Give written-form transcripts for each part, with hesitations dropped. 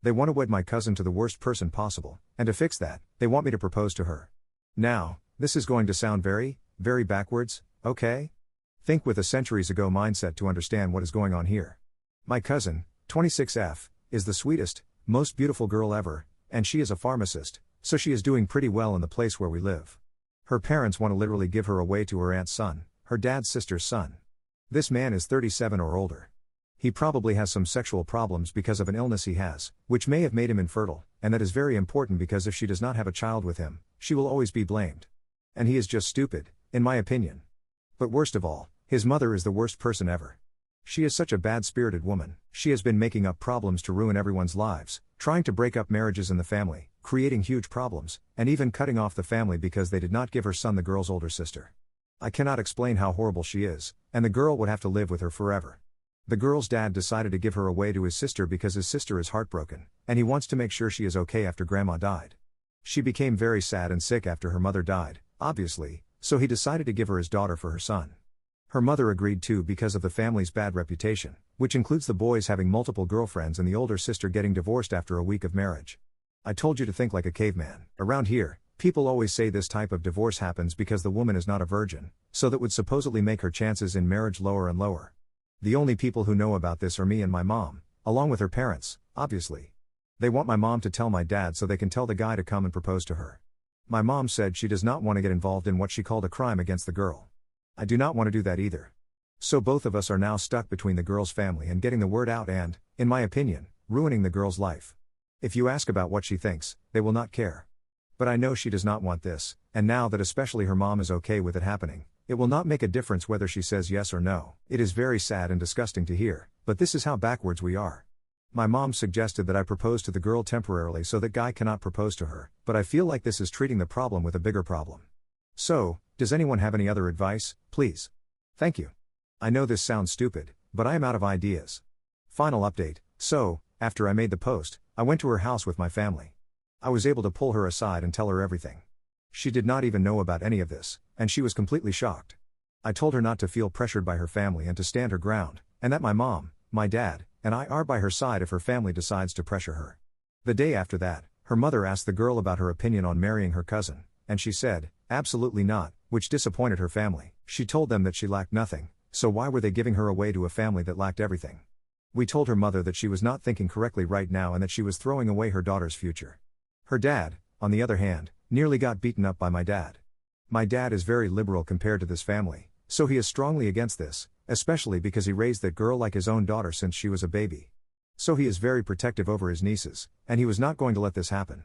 They want to wed my cousin to the worst person possible, and to fix that, they want me to propose to her. Now, this is going to sound very, very backwards, okay? Think with a centuries ago mindset to understand what is going on here. My cousin, 26F, is the sweetest, most beautiful girl ever, and she is a pharmacist, so she is doing pretty well in the place where we live. Her parents want to literally give her away to her aunt's son, her dad's sister's son. This man is 37 or older. He probably has some sexual problems because of an illness he has, which may have made him infertile, and that is very important because if she does not have a child with him, she will always be blamed. And he is just stupid, in my opinion. But worst of all, his mother is the worst person ever. She is such a bad-spirited woman. She has been making up problems to ruin everyone's lives, trying to break up marriages in the family, creating huge problems, and even cutting off the family because they did not give her son the girl's older sister. I cannot explain how horrible she is, and the girl would have to live with her forever. The girl's dad decided to give her away to his sister because his sister is heartbroken, and he wants to make sure she is okay after grandma died. She became very sad and sick after her mother died, obviously, so he decided to give her his daughter for her son. Her mother agreed too because of the family's bad reputation, which includes the boys having multiple girlfriends and the older sister getting divorced after a week of marriage. I told you to think like a caveman. Around here, people always say this type of divorce happens because the woman is not a virgin, so that would supposedly make her chances in marriage lower and lower. The only people who know about this are me and my mom, along with her parents, obviously. They want my mom to tell my dad so they can tell the guy to come and propose to her. My mom said she does not want to get involved in what she called a crime against the girl. I do not want to do that either. So both of us are now stuck between the girl's family and getting the word out and, in my opinion, ruining the girl's life. If you ask about what she thinks, they will not care. But I know she does not want this, and now that especially her mom is okay with it happening, it will not make a difference whether she says yes or no. It is very sad and disgusting to hear, but this is how backwards we are. My mom suggested that I propose to the girl temporarily so that guy cannot propose to her, but I feel like this is treating the problem with a bigger problem. So, does anyone have any other advice, please? Thank you. I know this sounds stupid, but I am out of ideas. Final update. So, after I made the post, I went to her house with my family. I was able to pull her aside and tell her everything. She did not even know about any of this, and she was completely shocked. I told her not to feel pressured by her family and to stand her ground, and that my mom, my dad, and I are by her side if her family decides to pressure her. The day after that, her mother asked the girl about her opinion on marrying her cousin, and she said, absolutely not, which disappointed her family. She told them that she lacked nothing, so why were they giving her away to a family that lacked everything? We told her mother that she was not thinking correctly right now and that she was throwing away her daughter's future. Her dad, on the other hand, nearly got beaten up by my dad. My dad is very liberal compared to this family, so he is strongly against this, especially because he raised that girl like his own daughter since she was a baby. So he is very protective over his nieces, and he was not going to let this happen.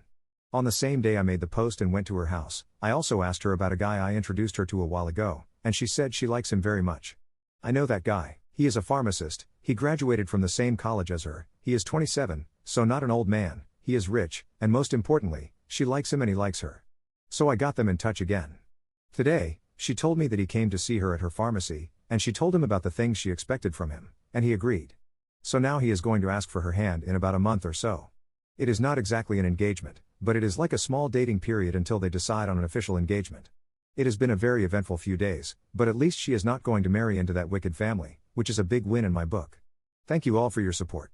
On the same day I made the post and went to her house, I also asked her about a guy I introduced her to a while ago, and she said she likes him very much. I know that guy, he is a pharmacist, he graduated from the same college as her, he is 27, so not an old man, he is rich, and most importantly, she likes him and he likes her. So I got them in touch again. Today, she told me that he came to see her at her pharmacy, and she told him about the things she expected from him, and he agreed. So now he is going to ask for her hand in about a month or so. It is not exactly an engagement, but it is like a small dating period until they decide on an official engagement. It has been a very eventful few days, but at least she is not going to marry into that wicked family, which is a big win in my book. Thank you all for your support.